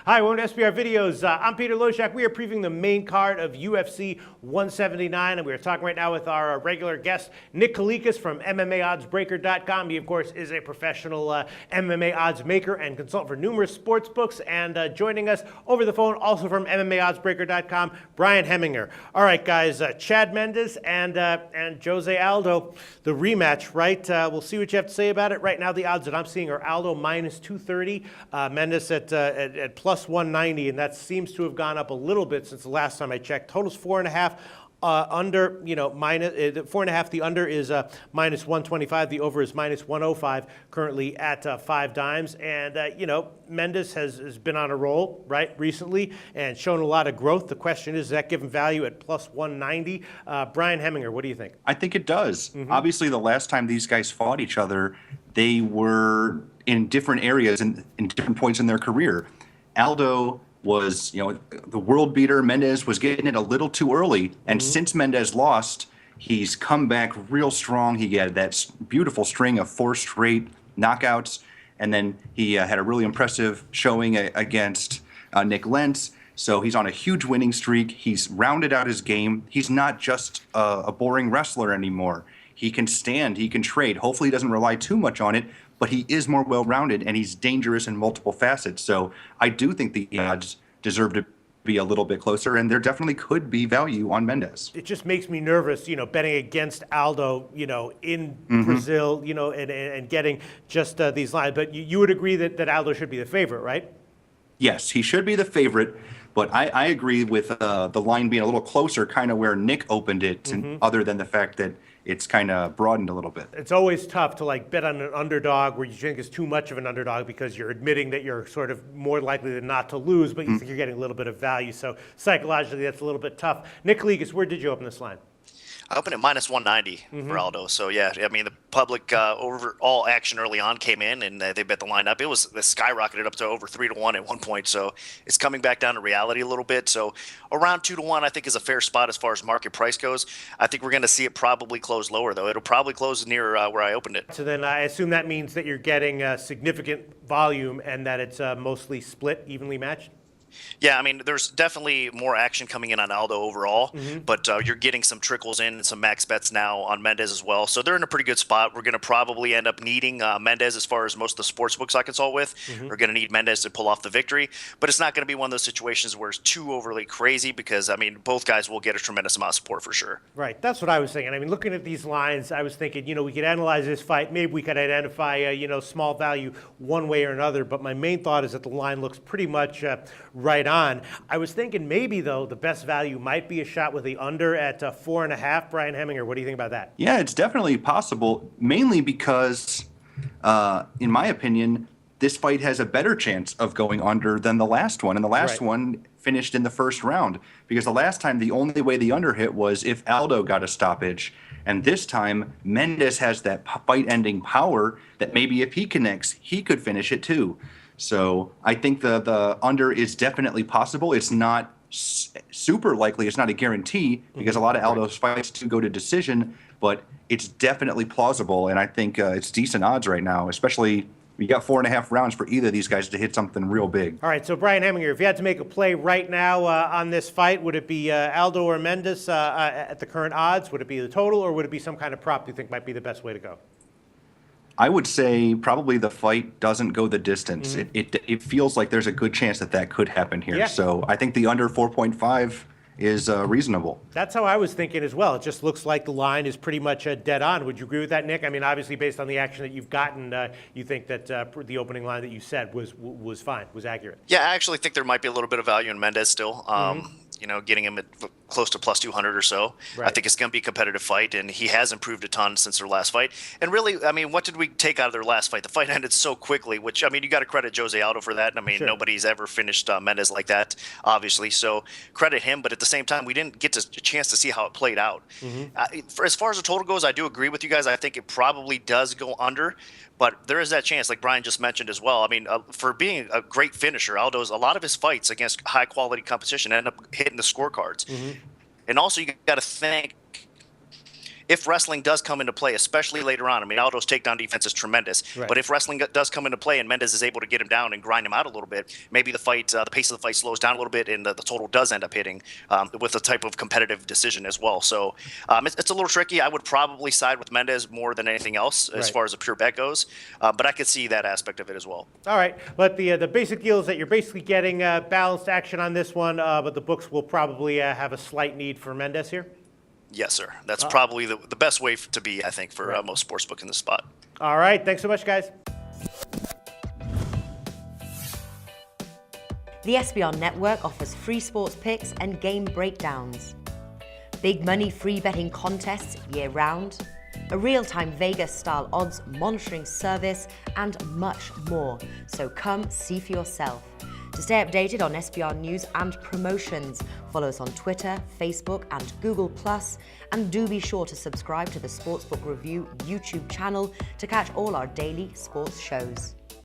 Hi, welcome to SBR Videos. I'm Peter Loshak. We are previewing the main card of UFC 179, and we are talking right now with our regular guest, Nick Kalikas from MMAOddsBreaker.com. He, of course, is a professional MMA odds maker and consultant for numerous sports books. And joining us over the phone, also from MMAOddsBreaker.com, Brian Heminger. All right, guys, Chad Mendes and Jose Aldo, the rematch, right? We'll see what you have to say about it. Right now, the odds that I'm seeing are Aldo minus 230, Mendes at plus 190, and that seems to have gone up a little bit since the last time I checked. Total's 4.5. Under, minus 4.5. The under is minus 125. The over is minus 105. Currently at 5 dimes. And Mendes has been on a roll recently and shown a lot of growth. The question is that given value at plus 190. Brian Heminger, what do you think? I think it does. Obviously, the last time these guys fought each other, they were in different areas and in different points in their career. Aldo was, the world beater. Mendes was getting it a little too early. And since Mendes lost, he's come back real strong. He had that beautiful string of 4 straight knockouts. And then he had a really impressive showing against Nick Lentz. So he's on a huge winning streak. He's rounded out his game. He's not just a boring wrestler anymore. He can stand, he can trade. Hopefully he doesn't rely too much on it, but he is more well-rounded and he's dangerous in multiple facets. So I do think the odds deserve to be a little bit closer, and there definitely could be value on Mendes. It just makes me nervous, betting against Aldo, in Brazil, and getting just these lines. But you would agree that Aldo should be the favorite, right? Yes, he should be the favorite, but I agree with the line being a little closer, kind of where Nick opened it, other than the fact that it's kind of broadened a little bit. It's always tough to bet on an underdog where you think it's too much of an underdog because you're admitting that you're sort of more likely than not to lose, but you think you're getting a little bit of value. So psychologically, that's a little bit tough. Nick Kalikas, where did you open this line? I opened at minus 190 for Aldo. So, yeah, I mean, the public overall action early on came in, and they bet the line up. It skyrocketed up to over 3-1 at one point. So it's coming back down to reality a little bit. So around 2-1, I think, is a fair spot as far as market price goes. I think we're going to see it probably close lower, though. It'll probably close near where I opened it. So then I assume that means that you're getting significant volume and that it's mostly split, evenly matched? Yeah, I mean, there's definitely more action coming in on Aldo overall, but you're getting some trickles in and some max bets now on Mendes as well. So they're in a pretty good spot. We're going to probably end up needing Mendes as far as most of the sports books I consult with. We're going to need Mendes to pull off the victory, but it's not going to be one of those situations where it's too overly crazy because, I mean, both guys will get a tremendous amount of support for sure. Right. That's what I was thinking. I mean, looking at these lines, I was thinking, we could analyze this fight. Maybe we could identify, small value one way or another, but my main thought is that the line looks pretty much right on. I was thinking maybe, though, the best value might be a shot with the under at 4.5. Brian Heminger, what do you think about that? Yeah, it's definitely possible, mainly because, in my opinion, this fight has a better chance of going under than the last one. And the last one finished in the first round, because the last time the only way the under hit was if Aldo got a stoppage. And this time, Mendes has that fight-ending power that maybe if he connects, he could finish it too. So I think the under is definitely possible. It's not super likely. It's not a guarantee because a lot of Aldo's fights do go to decision, but it's definitely plausible. And I think it's decent odds right now, especially you got 4.5 rounds for either of these guys to hit something real big. All right, so Brian Heminger, if you had to make a play right now on this fight, would it be Aldo or Mendes at the current odds? Would it be the total, or would it be some kind of prop you think might be the best way to go? I would say probably the fight doesn't go the distance. It feels like there's a good chance that could happen here. Yeah. So I think the under 4.5 is reasonable. That's how I was thinking as well. It just looks like the line is pretty much dead on. Would you agree with that, Nick? I mean, obviously, based on the action that you've gotten, you think that the opening line that you said was fine, was accurate. Yeah, I actually think there might be a little bit of value in Mendes still. Getting him at close to plus 200 or so. Right. I think it's going to be a competitive fight, and he has improved a ton since their last fight. And really, I mean, what did we take out of their last fight? The fight ended so quickly, which, I mean, you got to credit Jose Aldo for that. I mean, nobody's ever finished Mendes like that, obviously. So credit him, but at the same time, we didn't get a chance to see how it played out. As far as the total goes, I do agree with you guys. I think it probably does go under, but there is that chance, like Brian just mentioned as well. I mean, for being a great finisher, Aldo's, a lot of his fights against high-quality competition end up hitting the scorecards. And also, you got to think, if wrestling does come into play, especially later on, I mean, Aldo's takedown defense is tremendous, Right. but if wrestling does come into play and Mendes is able to get him down and grind him out a little bit, maybe the fight, the pace of the fight slows down a little bit, and the total does end up hitting with a type of competitive decision as well. So it's a little tricky. I would probably side with Mendes more than anything else as Right. far as a pure bet goes, but I could see that aspect of it as well. All right, but the basic deal is that you're basically getting balanced action on this one, but the books will probably have a slight need for Mendes here. Yes, sir. That's probably the best way to be, I think, for most sportsbook in this spot. All right, thanks so much, guys. The SBR Network offers free sports picks and game breakdowns, big money free betting contests year-round, a real-time Vegas-style odds monitoring service, and much more. So come see for yourself. To stay updated on SBR news and promotions, follow us on Twitter, Facebook, and Google+, and do be sure to subscribe to the Sportsbook Review YouTube channel to catch all our daily sports shows.